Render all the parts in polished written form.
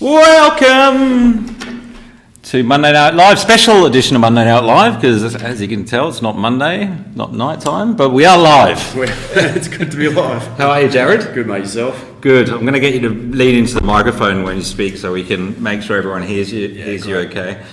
Welcome to Monday Night Live, special edition of Monday Night Live, because as you can tell, it's not Monday, not night time, but we are live. It's good to be live. How are you, Jarrad? Good, mate. Yourself? Good. I'm going to get you to lean into the microphone when you speak so we can make sure everyone hears you okay.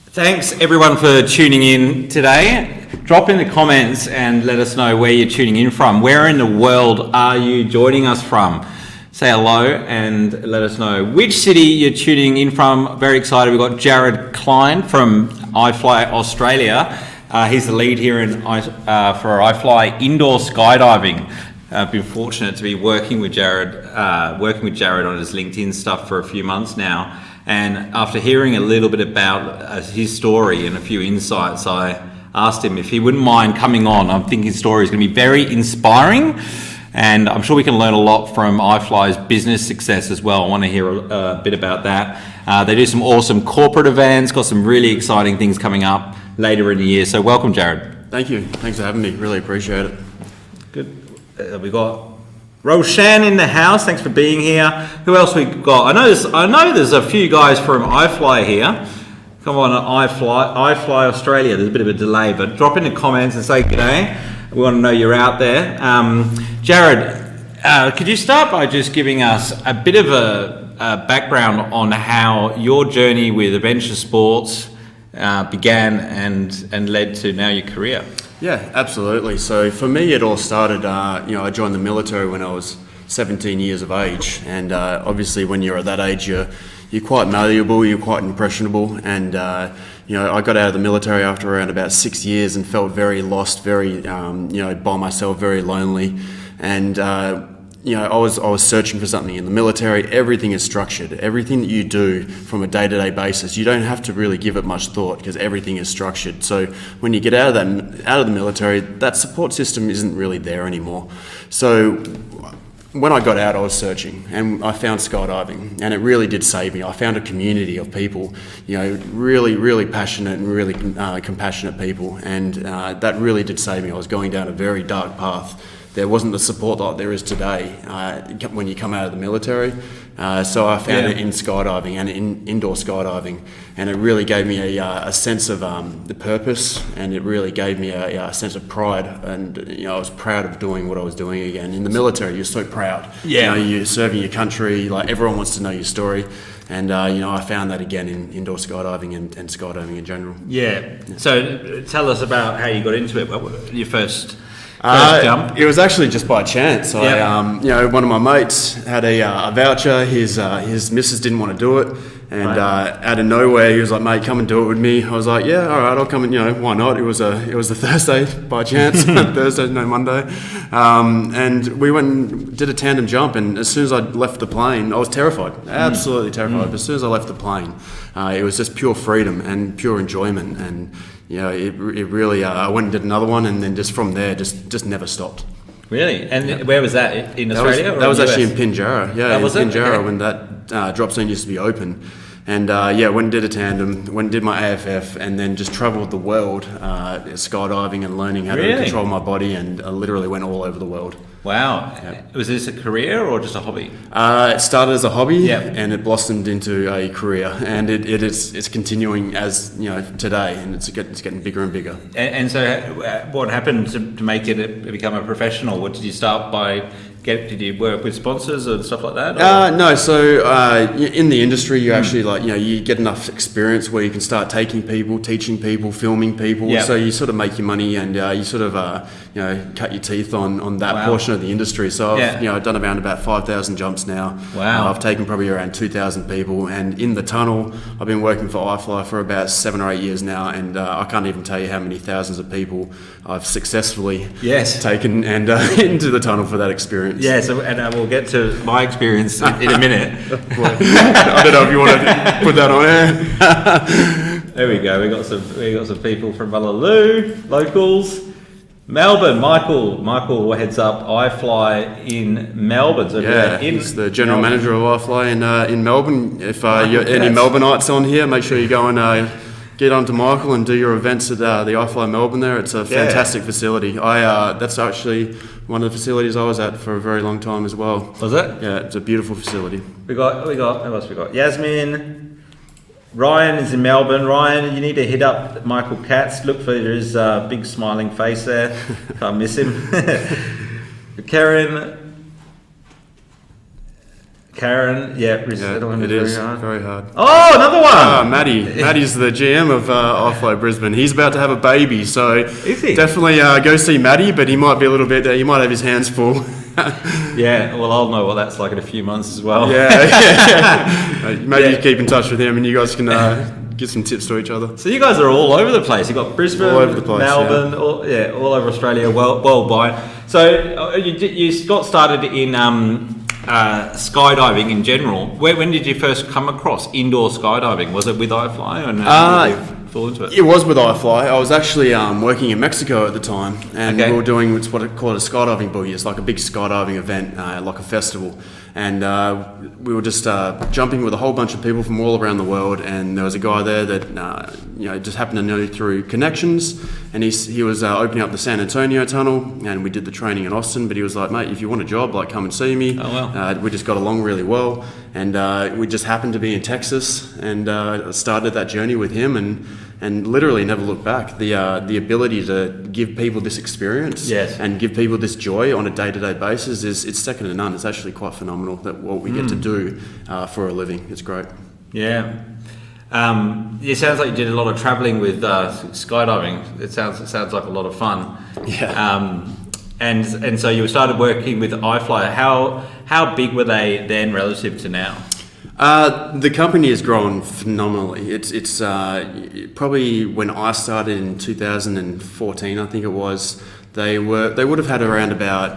Thanks, everyone, for tuning in today. Drop in the comments and let us know where you're tuning in from. Where in the world are you joining us from? Say hello and let us know which city you're tuning in from. Very excited. We've got Jarrad Kline from iFLY Australia. He's the lead here for iFLY indoor skydiving. I've been fortunate to be working with Jarrad on his LinkedIn stuff for a few months now. And after hearing a little bit about his story and a few insights, I asked him if he wouldn't mind coming on. I think his story is going to be very inspiring. And I'm sure we can learn a lot from iFLY's business success as well. I want to hear a bit about that. They do some awesome corporate events, got some really exciting things coming up later in the year. So welcome, Jarrad. Thank you. Thanks for having me. Really appreciate it. Good. We got Roshan in the house. Thanks for being here. Who else we got? I know there's a few guys from iFLY here. Come on, iFLY Australia. There's a bit of a delay, but drop in the comments and say g'day. We want to know you're out there. Jarrad, could you start by just giving us a bit of a background on how your journey with adventure sports began and led to now your career? Yeah, absolutely. So for me, it all started, I joined the military when I was 17 years of age. And obviously when you're at that age, you're quite malleable, you're quite impressionable. And, I got out of the military after around about 6 years and felt very lost, very, by myself, very lonely. And, I was searching for something in the military. Everything is structured. Everything that you do from a day-to-day basis, you don't have to really give it much thought because everything is structured. So when you get out of the military, that support system isn't really there anymore. So when I got out, I was searching and I found skydiving, and it really did save me. I found a community of people, really, really passionate and really compassionate people, and that really did save me. I was going down a very dark path. There wasn't the support like there is today when you come out of the military. So I found it in skydiving and in indoor skydiving, and it really gave me a sense of the purpose, and it really gave me a sense of pride. And I was proud of doing what I was doing again. In the military, you're so proud. Yeah. You're serving your country. Like, everyone wants to know your story. And I found that again in indoor skydiving and skydiving in general. Yeah. So tell us about how you got into it. Your first jump? It was actually just by chance. One of my mates had a voucher. His missus didn't want to do it, and out of nowhere he was like, "Mate, come and do it with me." I was like, "Yeah, all right, I'll come." And why not? It was a Thursday by chance. Thursday, no Monday, and we went and did a tandem jump. And as soon as I left the plane, I was terrified, absolutely terrified. But as soon as I left the plane, it was just pure freedom and pure enjoyment. And it really, I went and did another one, and then just from there, just never stopped. Really? And where was that? In Australia? That was actually in Pinjarra. Yeah, in Pinjarra, okay. When that drop zone used to be open. And went and did a tandem, went and did my AFF, and then just travelled the world skydiving and learning how to control my body, and literally went all over the world. Wow. Yeah. Was this a career or just a hobby? It started as a hobby, and it blossomed into a career, and it's continuing as today, and it's getting bigger and bigger. And so, what happened to make it become a professional? What did you start by? Did you work with sponsors and stuff like that? No. So in the industry, you actually you get enough experience where you can start taking people, teaching people, filming people. Yep. So you sort of make your money, and you sort of cut your teeth on that portion of the industry. So I've done around about 5,000 jumps now. Wow. I've taken probably around 2,000 people, and in the tunnel, I've been working for iFLY for about 7 or 8 years now, and I can't even tell you how many thousands of people I've successfully taken and into the tunnel for that experience. Yeah, and we'll get to my experience in a minute. I don't know if you want to put that on air. There we go. We got some people from Mullaloo, locals. Melbourne, Michael heads up iFLY in Melbourne. So he's the general manager of iFLY in Melbourne. If you're any Melbourneites on here, make sure you go and get onto Michael and do your events at the iFLY Melbourne there. It's a fantastic facility. That's actually one of the facilities I was at for a very long time as well. Was it? Yeah, it's a beautiful facility. We got, who else we got? Yasmin. Ryan is in Melbourne. Ryan, you need to hit up Michael Katz. Look for his big smiling face there. Can't miss him. Karen, yeah, it is very hard. Oh, another one! Maddie's the GM of iFLY Brisbane. He's about to have a baby, so is he? Definitely go see Maddie, but he might be a little bit, he might have his hands full. Yeah, well, I'll know what that's like in a few months as well. Yeah. Maybe keep in touch with him and you guys can give some tips to each other. So you guys are all over the place. You've got Brisbane, all over the place, Melbourne, all over Australia, worldwide. So you got started in skydiving in general. When did you first come across indoor skydiving? Was it with iFLY, or no? Did you fall into it? It was with iFLY. I was actually working in Mexico at the time, and we were doing what I call a skydiving boogie. It's like a big skydiving event, like a festival. And we were just jumping with a whole bunch of people from all around the world, and there was a guy there that just happened to know through connections, and he was opening up the San Antonio tunnel, and we did the training in Austin. But he was like, "Mate, if you want a job, like come and see me." Oh, wow. We just got along really well, and we just happened to be in Texas, and started that journey with him, and literally never looked back. The ability to give people this experience, yes, and give people this joy on a day-to-day basis it's second to none. It's actually quite phenomenal that what we get to do for a living. It's great. Yeah. It sounds like you did a lot of travelling with skydiving. It sounds like a lot of fun. Yeah. And so you started working with iFLY. How big were they then relative to now? The company has grown phenomenally. It's probably when I started in 2014, I think it was. They would have had around about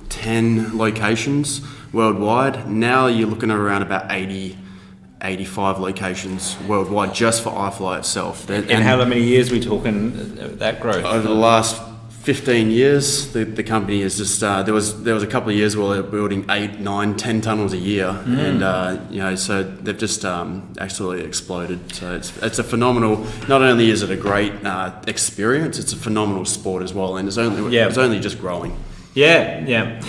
10 locations worldwide. Now you're looking at around about 85 locations worldwide just for iFLY itself. And how many years are we talking that growth? Over the last 15 years, the company is just there was a couple of years where they were building 8, 9, 10 tunnels a year, and so they've just absolutely exploded. So it's a phenomenal. Not only is it a great experience, it's a phenomenal sport as well, and it's only just growing. Yeah.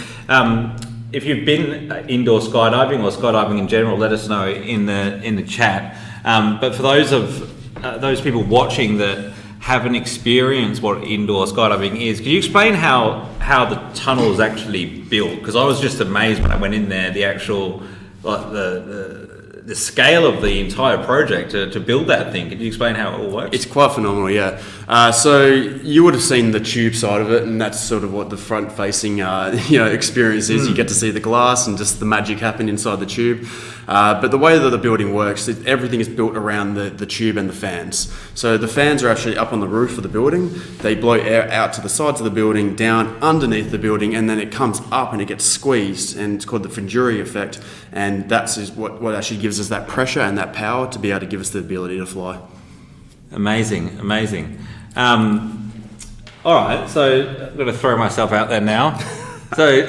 If you've been indoor skydiving or skydiving in general, let us know in the chat. But for those people watching that haven't experienced what indoor skydiving is, can you explain how the tunnel is actually built? Because I was just amazed when I went in there, the actual the scale of the entire project to build that thing. Can you explain how it all works? It's quite phenomenal, yeah. So you would have seen the tube side of it, and that's sort of what the front-facing experience is. You get to see the glass and just the magic happen inside the tube. But the way that the building works, everything is built around the tube and the fans. So the fans are actually up on the roof of the building. They blow air out to the sides of the building, down underneath the building, and then it comes up and it gets squeezed, and it's called the Finguri effect. And that's what actually gives us that pressure and that power to be able to give us the ability to fly. Amazing. All right, so I'm going to throw myself out there now. So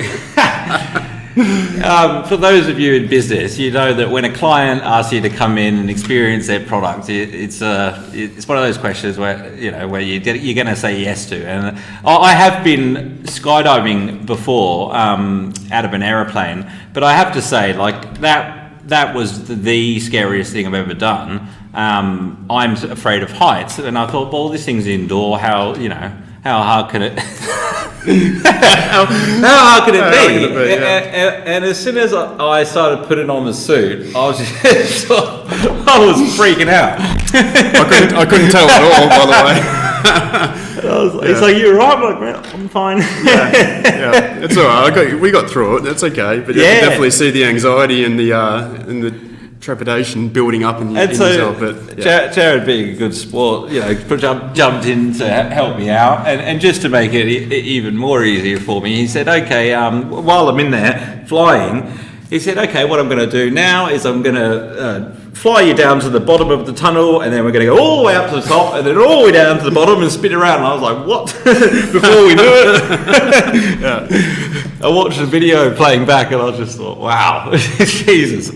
for those of you in business, you know that when a client asks you to come in and experience their product, it's one of those questions where you're going to say yes to. And I have been skydiving before out of an aeroplane, but I have to say, like, that was the scariest thing I've ever done. I'm afraid of heights, and I thought, well, this thing's indoor. How hard can it? how hard can it be? Yeah. And as soon as I started putting on the suit, I was freaking out. I couldn't tell at all, by the way. It's like, you're right, I'm like, well, I'm fine. Yeah, it's all right. We got through it. That's okay. But you can definitely see the anxiety and the trepidation building up in yourself. But Jarrad, being a good sport, jumped in to help me out, and just to make it even more easier for me, he said, okay, while I'm in there flying, he said, okay, what I'm going to do now is I'm going to fly you down to the bottom of the tunnel, and then we're going to go all the way up to the top, and then all the way down to the bottom and spin around. And I was like, what? Before we knew it. I watched the video playing back, and I just thought, wow, Jesus.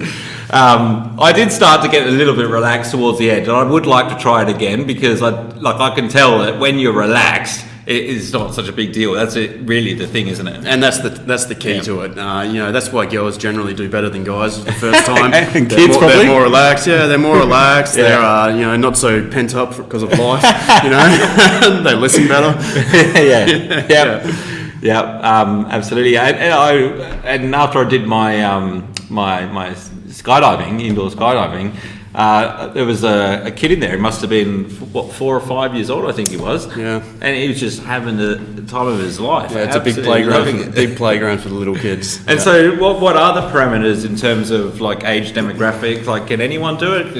I did start to get a little bit relaxed towards the edge, and I would like to try it again, because I can tell that when you're relaxed, it's not such a big deal. That's really the thing, isn't it? And that's the key to it. That's why girls generally do better than guys the first time. And kids probably. They're more relaxed. Yeah, they're more relaxed. Yeah. They're not so pent up because of life. They listen better. Absolutely. And after I did my my skydiving, indoor skydiving, there was a kid in there. He must have been 4 or 5 years old, I think he was. Yeah. And he was just having the time of his life. Yeah, it's a big playground for the little kids. And so, what are the parameters in terms of like age demographic? Like, can anyone do it?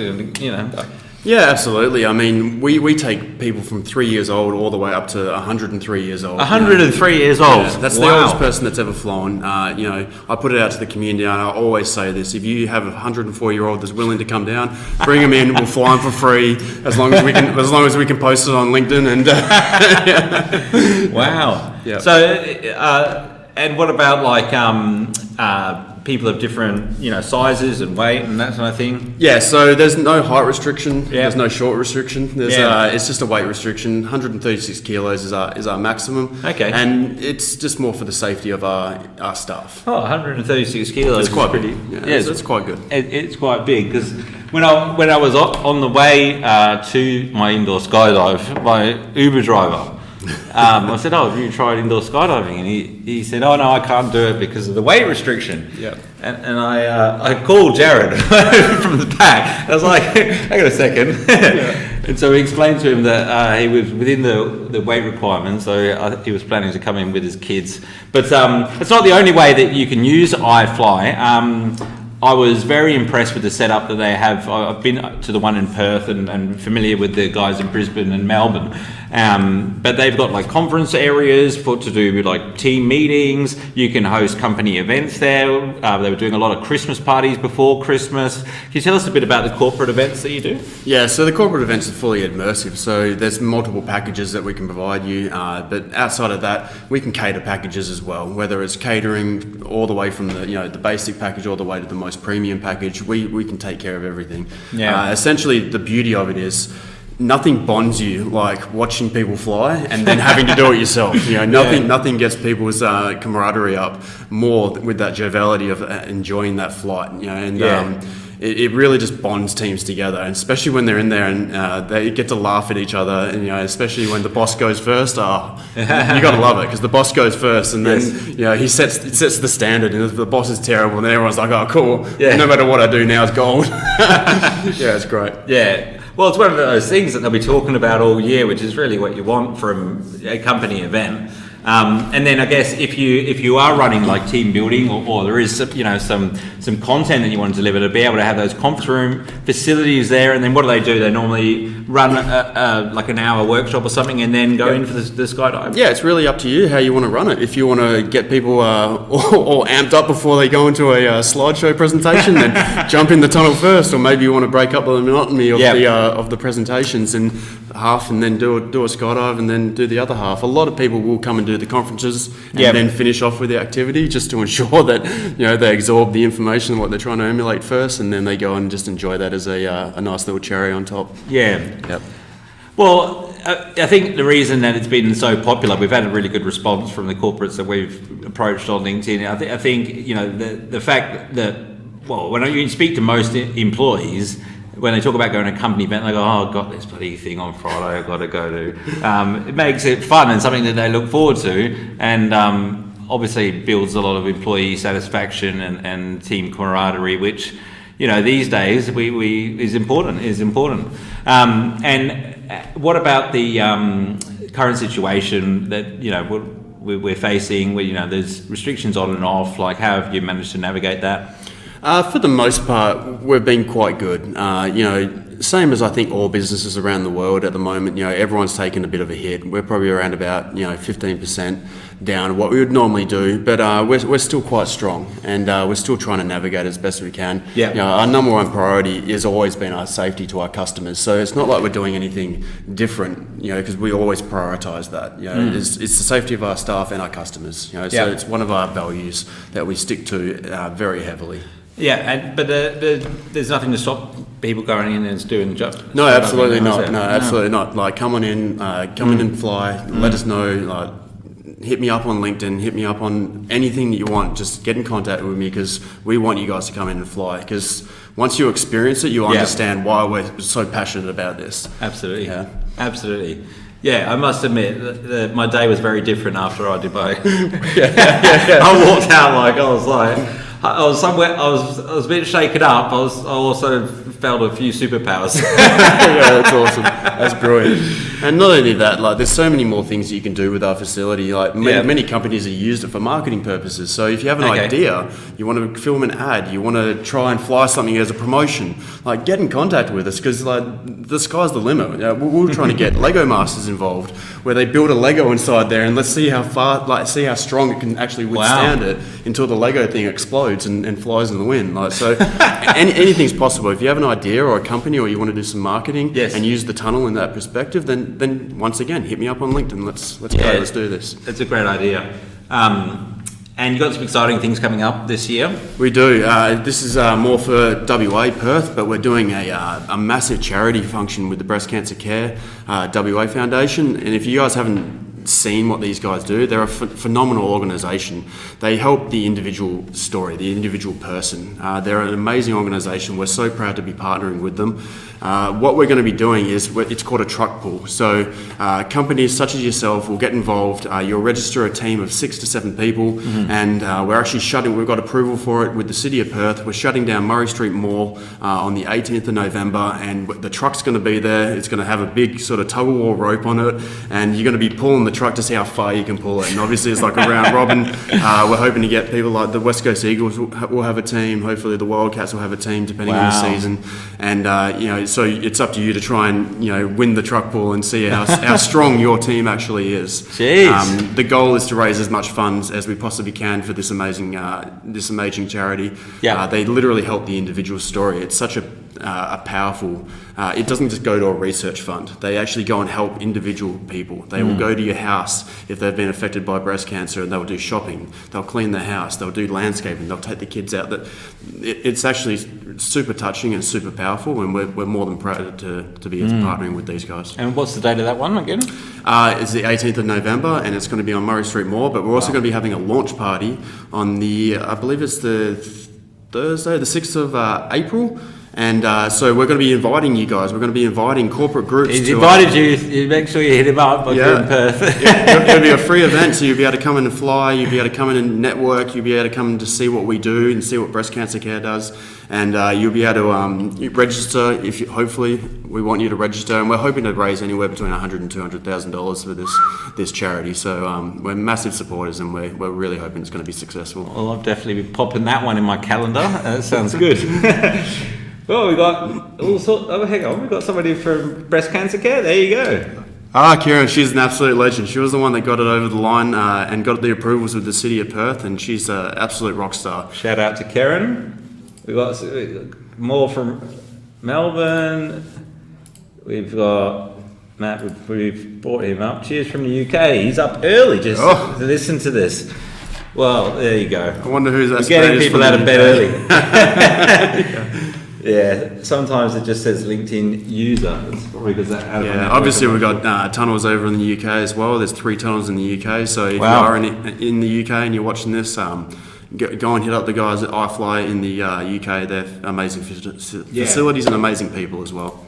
Yeah, absolutely. I mean, we take people from 3 years old all the way up to 103 years old. 103 years old. Yeah, that's the oldest person that's ever flown. I put it out to the community, and I always say this: if you have a 104-year-old that's willing to come down, bring them in. We'll fly them for free as long as we can. As long as we can post it on LinkedIn. And wow. Yeah. So, and what about like people of different, sizes and weight and that sort of thing? Yeah, so there's no height restriction. Yeah. There's no short restriction. It's just a weight restriction. 136 kilos is our maximum. Okay. And it's just more for the safety of our staff. Oh, 136 kilos. It's quite pretty. big. Yeah, it's quite good. It's quite big because when I was on the way to my indoor skydive, my Uber driver. I said, "Oh, have you tried indoor skydiving?" And he said, "Oh no, I can't do it because of the weight restriction." Yeah. And I called Jarrad from the back. I was like, "Hang on a second." Yeah. And so he explained to him that he was within the weight requirements, so he was planning to come in with his kids. But it's not the only way that you can use iFLY. I was very impressed with the setup that they have. I've been to the one in Perth and familiar with the guys in Brisbane and Melbourne. But they've got like conference areas to do with like team meetings. You can host company events there. They were doing a lot of Christmas parties before Christmas. Can you tell us a bit about the corporate events that you do? Yeah, so the corporate events are fully immersive. So there's multiple packages that we can provide you. But outside of that, we can cater packages as well, whether it's catering all the way from the basic package all the way to the most premium package. We can take care of everything. Yeah. Essentially, the beauty of it is nothing bonds you like watching people fly and then having to do it yourself. Nothing gets people's camaraderie up more with that joviality of enjoying that flight. It really just bonds teams together, and especially when they're in there and they get to laugh at each other. And especially when the boss goes first, you got to love it because the boss goes first, and then he sets the standard. And if the boss is terrible, and everyone's like, "Oh, cool! Yeah. No matter what I do now, it's gold." Yeah, it's great. Yeah. Well, it's one of those things that they'll be talking about all year, which is really what you want from a company event. And then I guess if you are running like team building or there is some content that you want to deliver, to be able to have those conference room facilities there, and then what do? They normally run like an hour workshop or something and then go in for the skydive? Yeah, it's really up to you how you want to run it. If you want to get people all amped up before they go into a slideshow presentation, then jump in the tunnel first, or maybe you want to break up the monotony of the presentations in half and then do a skydive and then do the other half. A lot of people will come and do the conferences and then finish off with the activity just to ensure that they absorb the information what they're trying to emulate first, and then they go and just enjoy that as a nice little cherry on top. Yep. Well, I think the reason that it's been so popular, we've had a really good response from the corporates that we've approached on LinkedIn. I think the fact that, well, when you speak to most employees, when they talk about going to a company event, they go, "Oh, I've got this bloody thing on Friday I've got to go to." It makes it fun and something that they look forward to, and obviously builds a lot of employee satisfaction and team camaraderie, which these days is important. And what about the current situation that we're facing, where there's restrictions on and off? Like, how have you managed to navigate that? For the most part, we've been quite good. Same as I think all businesses around the world at the moment. Everyone's taken a bit of a hit. We're probably around about 15% down what we would normally do, but we're still quite strong, and we're still trying to navigate as best we can. Our number one priority has always been our safety to our customers. So it's not like we're doing anything different, because we always prioritise that. It's the safety of our staff and our customers. So it's one of our values that we stick to very heavily. Yeah, but there's nothing to stop people going in and doing job? No, absolutely not. No, absolutely not. Like, come on in, come in and fly. Let us know. Like, hit me up on LinkedIn. Hit me up on anything that you want. Just get in contact with me because we want you guys to come in and fly. Because once you experience it, you understand why we're so passionate about this. Absolutely. Yeah. Absolutely. Yeah, I must admit that my day was very different after our Dubai. I walked out I was a bit shaken up. I also felt a few superpowers. Yeah, that's awesome. That's brilliant. And not only that, like, there's so many more things that you can do with our facility. Like, many companies have used it for marketing purposes. So if you have an idea, you want to film an ad, you want to try and fly something as a promotion, like, get in contact with us because, like, the sky's the limit. We were trying to get Lego Masters involved, where they build a Lego inside there, and let's see how far, like, see how strong it can actually withstand it until the Lego thing explodes and flies in the wind. Like, so anything's possible. If you have an idea or a company, or you want to do some marketing and use the tunnel in that perspective, then once again, hit me up on LinkedIn. Let's go. Let's do this. It's a great idea. And you've got some exciting things coming up this year. We do. This is more for WA Perth, but we're doing a massive charity function with the Breast Cancer Care WA Foundation. And if you guys haven't seen what these guys do, they're a phenomenal organisation. They help the individual story, the individual person. They're an amazing organisation. We're so proud to be partnering with them. What we're going to be doing is, it's called a truck pool. So companies such as yourself will get involved. You'll register a team of 6 to 7 people, and we're actually we've got approval for it with the City of Perth. We're shutting down Murray Street Mall on the 18th of November, and the truck's going to be there. It's going to have a big sort of tug-of-war rope on it, and you're going to be pulling the truck to see how far you can pull it. And obviously it's like a round robin. We're hoping to get people like the West Coast Eagles will have a team. Hopefully the Wildcats will have a team, depending on the season. And so it's up to you to try and win the truck pool and see how strong your team actually is. Jeez. The goal is to raise as much funds as we possibly can for this amazing charity. They literally help the individual story. It's such a powerful. It doesn't just go to a research fund. They actually go and help individual people. They will go to your house if they've been affected by breast cancer, and they'll do shopping. They'll clean the house. They'll do landscaping. They'll take the kids out. It's actually super touching and super powerful, and we're more than proud to be partnering with these guys. And what's the date of that one again? It's the 18th of November, and it's going to be on Murray Street Mall. But we're also going to be having a launch party on I believe it's the Thursday, the 6th of April. And so we're going to be inviting you guys. We're going to be inviting corporate groups. He's invited you. You make sure you hit him up if you're in Perth. It'll be a free event, so you'll be able to come in and fly. You'll be able to come in and network. You'll be able to come in to see what we do and see what Breast Cancer Care does. And you'll be able to register. Hopefully, we want you to register, and we're hoping to raise anywhere between $100,000 and $200,000 for this charity. So we're massitive supporters, and we're really hoping it's going to be successful. Well, I'll definitely be popping that one in my calendar. That sounds good. Well, we got all sorts. Oh, hang on, we got somebody from Breast Cancer Care. There you go. Kieran, she's an absolute legend. She was the one that got it over the line and got the approvals with the City of Perth, and she's an absolute rock star. Shout out to Karen. We got more from Melbourne. We've got Matt. We've brought him up. Cheers from the UK. He's up early just to listen to this. Well, there you go. I wonder who's that. Getting people out of bed early. Yeah, sometimes it just says LinkedIn user. It's probably because obviously we've got tunnels over in the UK as well. There's 3 tunnels in the UK. So if you are in the UK and you're watching this, go and hit up the guys at iFLY in the UK. They're amazing facilities and amazing people as well.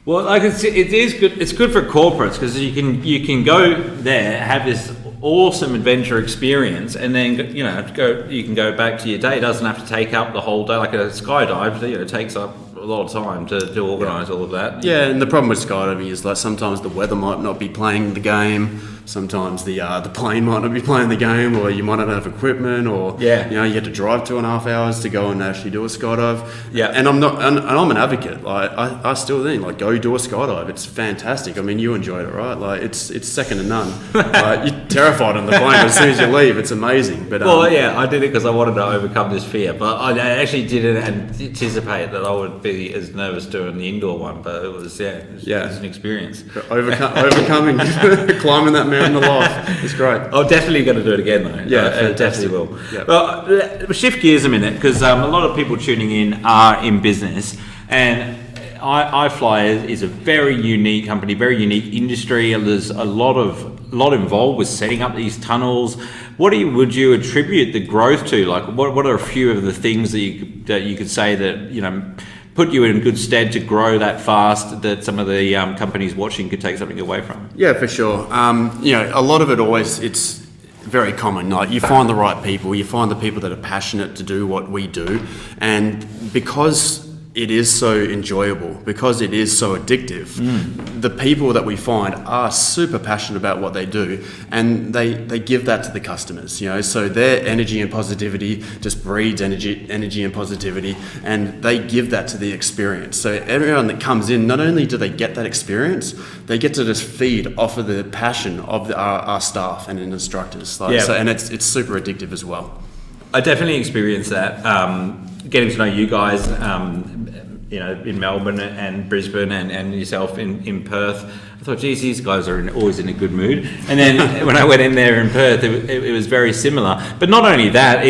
Well, it is good. It's good for corporates because you can go there, have this awesome adventure experience, and then you can go back to your day. It doesn't have to take up the whole day like a skydive. It takes up a lot of time to organise all of that. Yeah, and the problem with skydiving is like sometimes the weather might not be playing the game. Sometimes the plane might not be playing the game, or you might not have equipment, or you have to drive 2.5 hours to go and actually do a skydive. Yeah, and I'm an advocate. Like I still think go do a skydive. It's fantastic. I mean, you enjoyed it, right? Like it's second to none. You're terrified on the plane, but as soon as you leave, it's amazing. But I did it because I wanted to overcome this fear, but I actually didn't anticipate that I would be as nervous doing the indoor one. But it was it was an experience. Overcoming, climbing that mountain aloft. It's great. I'm definitely going to do it again though. Yeah, I definitely will. Yep. Well, shift gears a minute because a lot of people tuning in are in business, and iFLY is a very unique company, very unique industry. There's a lot involved with setting up these tunnels. Would you attribute the growth to? Like, what are a few of the things that you could say that put you in good stead to grow that fast that some of the companies watching could take something away from? Yeah, for sure. A lot of it it's very common. Like, you find the right people, you find the people that are passionate to do what we do, and because it is so enjoyable, because it is so addictive, the people that we find are super passionate about what they do, and they give that to the customers, so their energy and positivity just breeds energy and positivity, and they give that to the experience. So everyone that comes in, not only do they get that experience, they get to just feed off of the passion of our staff and instructors. And it's super addictive as well. I definitely experienced that. Getting to know you guys, in Melbourne and Brisbane and yourself in Perth, I thought, geez, these guys are always in a good mood. And then when I went in there in Perth, it was very similar. But not only that,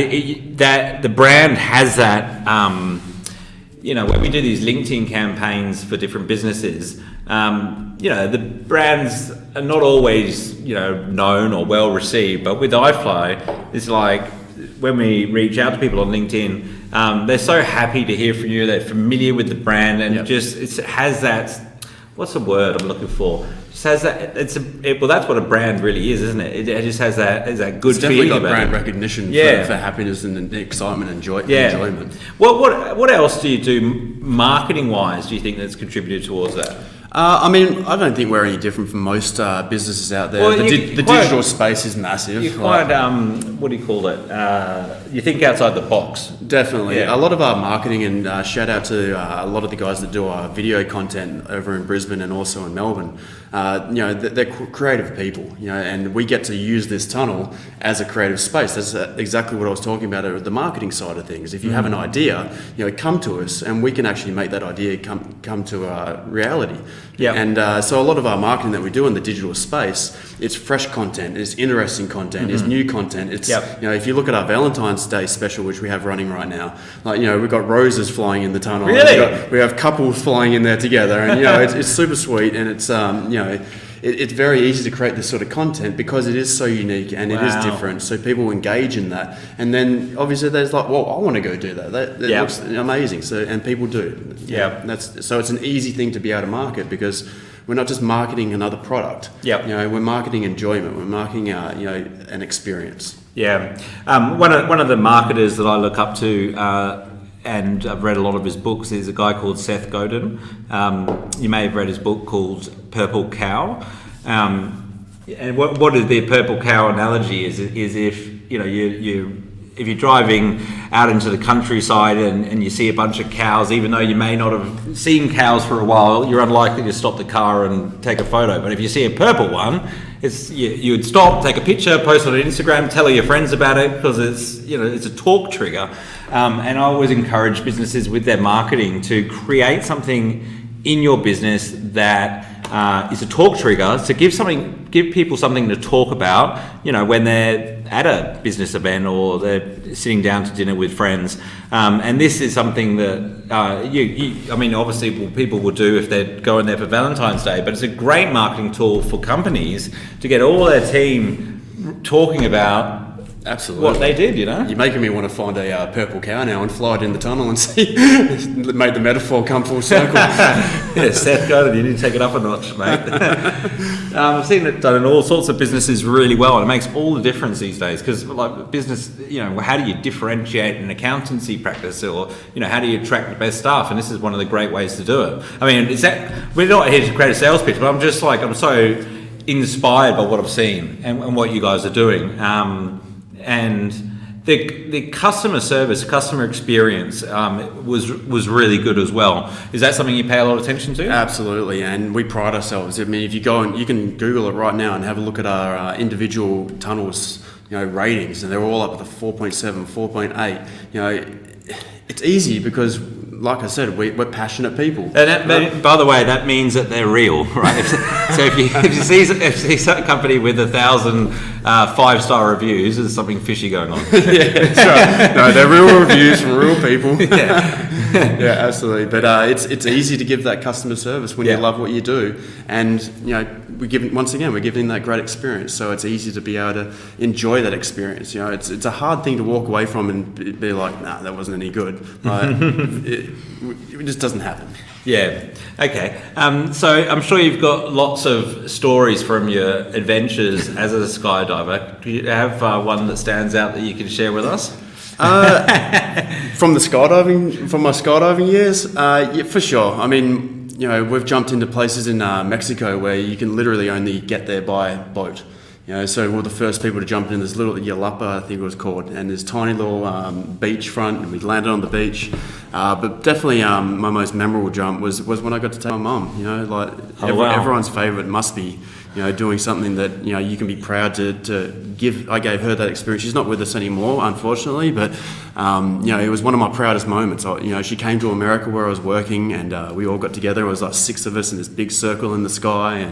that the brand has that. When we do these LinkedIn campaigns for different businesses, the brands are not always known or well received. But with iFLY, it's like, when we reach out to people on LinkedIn, they're so happy to hear from you. They're familiar with the brand, and it has that. What's the word I'm looking for? It just has that. That's what a brand really is, isn't it? It just has that good feeling got about brand it. recognition for happiness and excitement and enjoyment. What else do you do marketing wise? Do you think that's contributed towards that? I don't think we're any different from most businesses out there. Well, the digital space is massive. You're quite, what do you call it? You think outside the box. Definitely. Yeah. A lot of our marketing, and shout out to a lot of the guys that do our video content over in Brisbane and also in Melbourne. They're creative people, and we get to use this tunnel as a creative space. That's exactly what I was talking about at the marketing side of things. If you have an idea, come to us, and we can actually make that idea come to reality. Yeah. And so a lot of our marketing that we do in the digital space, it's fresh content, it's interesting content, it's new content. It's if you look at our Valentine's Day special, which we have running right now, we've got roses flying in the tunnel. Really? We have couples flying in there together, and it's super sweet, and it's it's very easy to create this sort of content because it is so unique and it is different. So people engage in that, and then obviously there's I want to go do that. That looks amazing. So and people do. So it's an easy thing to be able to market because we're not just marketing another product. We're marketing enjoyment. We're marketing an experience. One of the marketers that I look up to. And I've read a lot of his books. There's a guy called Seth Godin. You may have read his book called Purple Cow. And what is the purple cow analogy is if if you're driving out into the countryside and you see a bunch of cows, even though you may not have seen cows for a while, you're unlikely to stop the car and take a photo. But if you see a purple one, you would stop, take a picture, post it on Instagram, tell your friends about it because it's a talk trigger. And I always encourage businesses with their marketing to create something in your business that is a talk trigger. So give people something to talk about, when they're at a business event or they're sitting down to dinner with friends. And this is something that obviously people will do if they're going there for Valentine's Day, but it's a great marketing tool for companies to get all their team talking about what they did, You're making me want to find a purple cow now and fly it in the tunnel and see, make the metaphor come full circle. Seth Godin, you need to take it up a notch, mate. I've seen it done in all sorts of businesses really well, and it makes all the difference these days because, business, how do you differentiate an accountancy practice, or how do you attract the best staff? And this is one of the great ways to do it. I mean, we're not here to create a sales pitch, but I'm just I'm so inspired by what I've seen and what you guys are doing. And the customer service, customer experience was really good as well. Is that something you pay a lot of attention to? Absolutely, and we pride ourselves. I mean, if you go and you can Google it right now and have a look at our individual tunnels, ratings, and they're all up at the 4.7, 4.8. It's easy because, like I said, we're passionate people. And by the way, that means that they're real, right? So if you see a company with 1,000 5-star reviews, there's something fishy going on. That's right. No, they're real reviews from real people. Yeah, absolutely. But it's easy to give that customer service when you love what you do, and we're giving that great experience. So it's easy to be able to enjoy that experience. It's a hard thing to walk away from and be like, nah, that wasn't any good. It just doesn't happen. Yeah. Okay. So I'm sure you've got lots of stories from your adventures as a skydiver. Do you have one that stands out that you can share with us? From my skydiving years, yeah, for sure. I mean, we've jumped into places in Mexico where you can literally only get there by boat. So we're the first people to jump in this little Yalapa, I think it was called, and this tiny little beachfront, and we landed on the beach. But definitely my most memorable jump was when I got to take my mum. Everyone's favourite must be, doing something that, you can be proud to give. I gave her that experience. She's not with us anymore, unfortunately, but, it was one of my proudest moments. She came to America where I was working, and we all got together. It was like 6 of us in this big circle in the sky,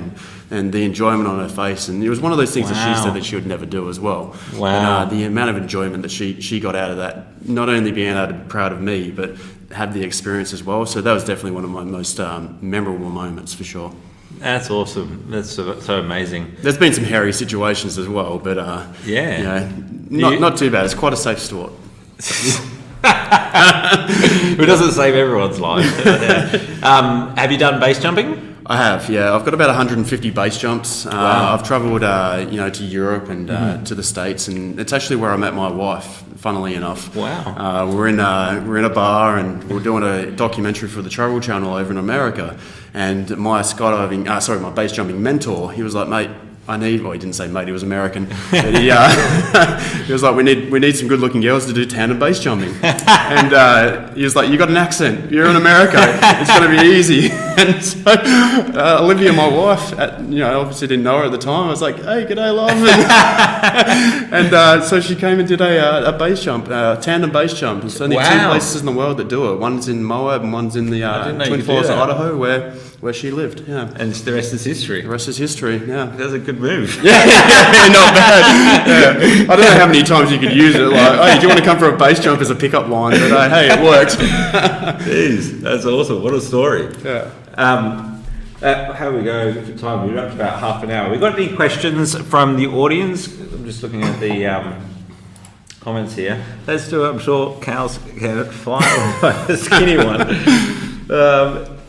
and the enjoyment on her face. And it was one of those things that she said that she would never do as well. Wow. And, the amount of enjoyment that she got out of that, not only being able to be proud of me, but have the experience as well. So that was definitely one of my most memorable moments for sure. That's awesome. That's so amazing. There's been some hairy situations as well, but not too bad. It's quite a safe sport. Who doesn't save everyone's life? Have you done base jumping? I have, yeah. I've got about 150 base jumps. Wow. I've travelled, to Europe and to the States, and it's actually where I met my wife, funnily enough. Wow. We're in a bar, and we're doing a documentary for the Travel Channel over in America. And my base jumping mentor, he was like, mate, he didn't say mate, he was American. But he was like, we need some good looking girls to do tandem base jumping. And he was like, you got an accent, you're in America, it's going to be easy. And so Olivia, my wife, obviously didn't know her at the time. I was like, hey, g'day, love. And so she came and did a base jump, tandem base jump. There's only 2 places in the world that do it. One's in Moab and one's in the Twin Falls, Idaho, where she lived. Yeah. And the rest is history. The rest is history, yeah. That's a good move. Yeah, not bad. Yeah. I don't know how many times you could use it. Like, hey, do you want to come for a base jump as a pickup line? But hey, it worked. Jeez, that's awesome. What a story. Yeah. How we go for time? We're up to about half an hour. We got any questions from the audience? I'm just looking at the comments here. Let's do it. I'm sure Cal's can fly a skinny one.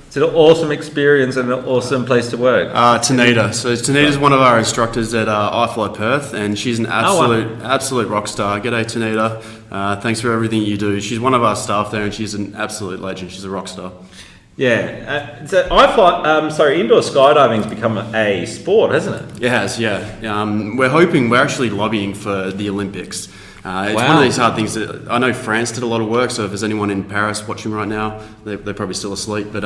It's an awesome experience and an awesome place to work. Tanita. So Tanita's one of our instructors at iFLY Perth, and she's an absolute rock star. G'day, Tanita. Thanks for everything you do. She's one of our staff there, and she's an absolute legend. She's a rock star. Yeah. So indoor skydiving's become a sport, hasn't it? It has, yeah. We're actually lobbying for the Olympics. It's one of these hard things that I know France did a lot of work, so if there's anyone in Paris watching right now, they're probably still asleep, but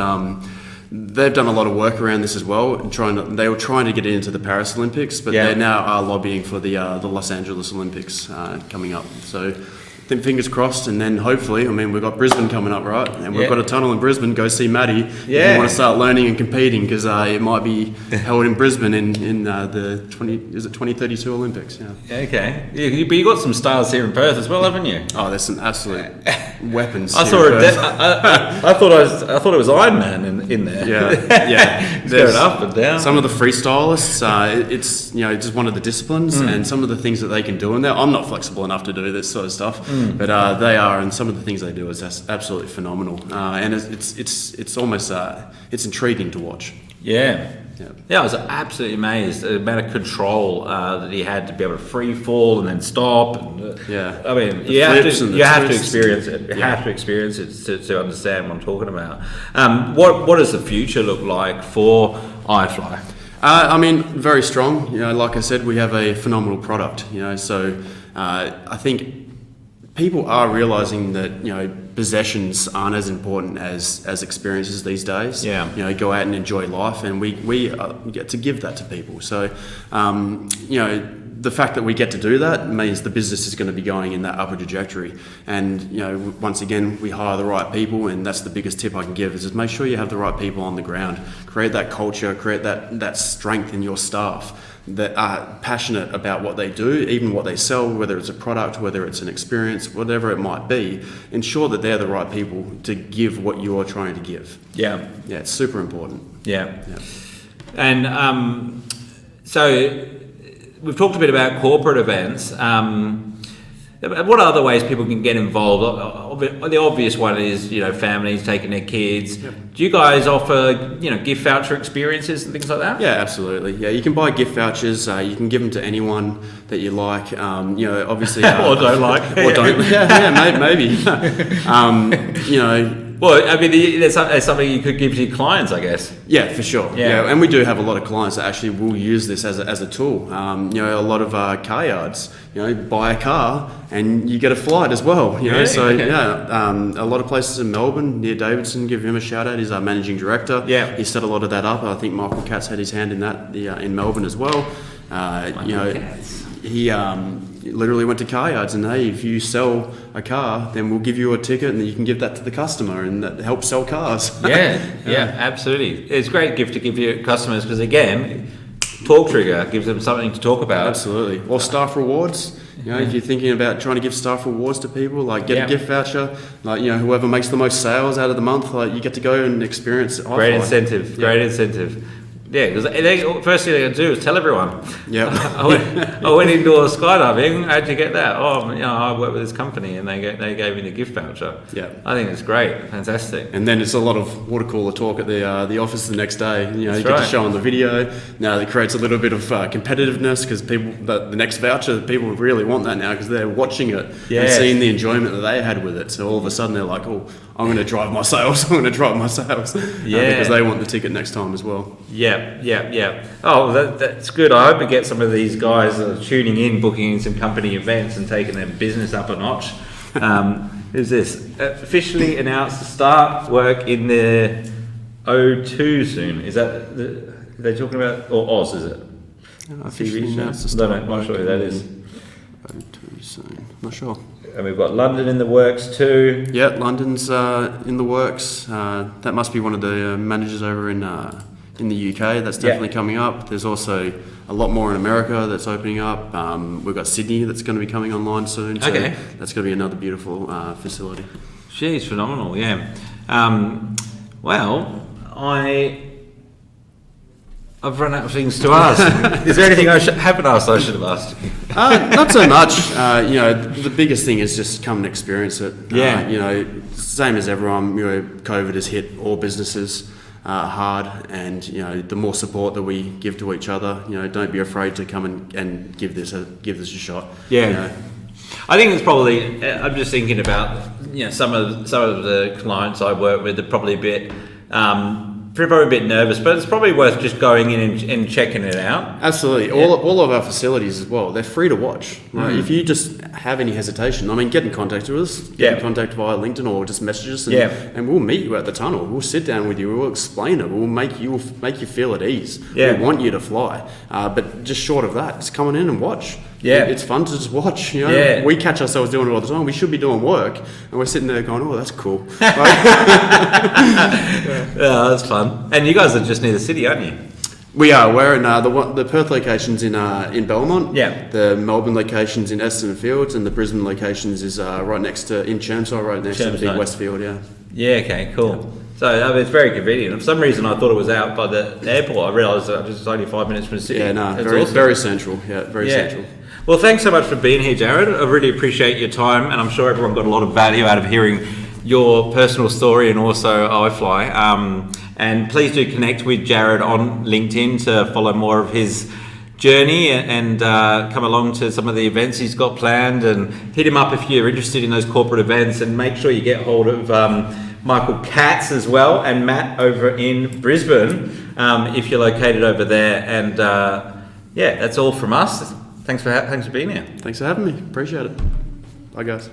they've done a lot of work around this as well. They were trying to get it into the Paris Olympics, but they now are lobbying for the Los Angeles Olympics coming up. So then fingers crossed, and then hopefully, we've got Brisbane coming up, right? And we've got a tunnel in Brisbane. Go see Maddie if you want to start learning and competing, because it might be held in Brisbane in the 2032 Olympics. Yeah. Okay. Yeah, but you got some stars here in Perth as well, haven't you? Oh, there's some absolute weapons. I saw it. I thought it was Iron Man in there. Yeah. There's up and down. Some of the freestylists, it's just one of the disciplines, and some of the things that they can do in there. I'm not flexible enough to do this sort of stuff. But they are, and some of the things they do is absolutely phenomenal, and it's almost it's intriguing to watch. Yeah, I was absolutely amazed at the amount of control that he had to be able to free fall and then stop. And, you have to experience it. You have to experience it to understand what I'm talking about. What does the future look like for iFLY? Very strong. Like I said, we have a phenomenal product. So I think people are realising that possessions aren't as important as experiences these days. Yeah. Go out and enjoy life, and we get to give that to people. So the fact that we get to do that means the business is going to be going in that upper trajectory. And, you know, once again, we hire the right people, and that's the biggest tip I can give is just make sure you have the right people on the ground. Create that culture, create that strength in your staff that are passionate about what they do, even what they sell, whether it's a product, whether it's an experience, whatever it might be. Ensure that they're the right people to give what you're trying to give. Yeah. Yeah, it's super important. Yeah. And so we've talked a bit about corporate events. What other ways people can get involved? The obvious one is, you know, families taking their kids. Yep. Do you guys offer, you know, gift voucher experiences and things like that? Yeah, absolutely. Yeah, you can buy gift vouchers. You can give them to anyone that you like. You know, obviously, or don't like, or don't. Yeah, maybe. You know. Well, I mean, there's something you could give to your clients, I guess. Yeah, for sure. Yeah, and we do have a lot of clients that actually will use this as a tool. You know, a lot of car yards, you know, buy a car and you get a flight as well. You know, so a lot of places in Melbourne, near Davidson, give him a shout out. He's our managing director. Yeah, he set a lot of that up. I think Michael Katz had his hand in that in Melbourne as well. You know, Katz. He literally went to car yards and, hey, if you sell a car, then we'll give you a ticket and you can give that to the customer, and that helps sell cars. yeah, absolutely. It's a great gift to give your customers because, again, Talk Trigger gives them something to talk about. Absolutely. Or staff rewards. You know, if you're thinking about trying to give staff rewards to people, like get a gift voucher, like, you know, whoever makes the most sales out of the month, like you get to go and experience iFLY. Great incentive. Yeah, because first thing they're going to do is tell everyone. Yeah. I went indoor skydiving. How'd you get that? Oh, you know, I work with this company and they gave me the gift voucher. Yeah. I think it's great. Fantastic. And then it's a lot of water cooler talk at the office the next day. You know, you get to show on the video. Now that creates a little bit of competitiveness because people, the next voucher, people really want that now because they're watching it and seeing the enjoyment that they had with it. So all of a sudden they're like, oh, I'm going to drive my sales. Because they want the ticket next time as well. Yeah. Oh, that's good. I hope we get some of these guys that are tuning in, booking in some company events and taking their business up a notch. Who's this? Officially announced to start work in the O2 soon. Is that are they talking about, or Oz, is it? Officially announced to start. I'm not sure who that is. O2 soon. Not sure. And we've got London in the works too. Yeah, London's in the works. That must be one of the managers over in the UK. That's definitely coming up. There's also a lot more in America that's opening up. We've got Sydney that's going to be coming online soon. So that's going to be another beautiful facility. Jeez, phenomenal, yeah. Well, I've run out of things to ask. Is there anything I haven't asked I should have asked? Not so much. You know, the biggest thing is just come and experience it. You know, same as everyone, you know, COVID has hit all businesses hard, and, you know, the more support that we give to each other, you know, don't be afraid to come and give this a shot. Yeah. You know. I think it's probably, I'm just thinking about, you know, some of the clients I work with are probably a bit nervous, but it's probably worth just going in and checking it out. Absolutely. All of our facilities as well, they're free to watch. Right? If you just have any hesitation, I mean, get in contact with us, get in contact via LinkedIn or just message us, and we'll meet you at the tunnel. We'll sit down with you, we'll explain it, we'll make you feel at ease. We want you to fly. But just short of that, just come on in and watch. Yeah, it's fun to just watch. You know, we catch ourselves doing it all the time. We should be doing work, and we're sitting there going, "Oh, that's cool." That's fun. And you guys are just near the city, aren't you? We are. We're in the Perth location's in Belmont. Yeah. The Melbourne location's in Essendon Fields, and the Brisbane locations is right next to in Chermside, right next to the big Westfield. Yeah. Yeah. Okay. Cool. Yeah. So I mean, it's very convenient. For some reason, I thought it was out by the airport. I realised that it's only 5 minutes from the city. Yeah. No. Very central. Yeah. Very central. Well, thanks so much for being here, Jarrad. I really appreciate your time, and I'm sure everyone got a lot of value out of hearing your personal story and also iFLY. And please do connect with Jarrad on LinkedIn to follow more of his journey and come along to some of the events he's got planned, and hit him up if you're interested in those corporate events, and make sure you get hold of Michael Katz as well, and Matt over in Brisbane if you're located over there. And that's all from us. Thanks for being here. Thanks for having me. Appreciate it. Bye, guys.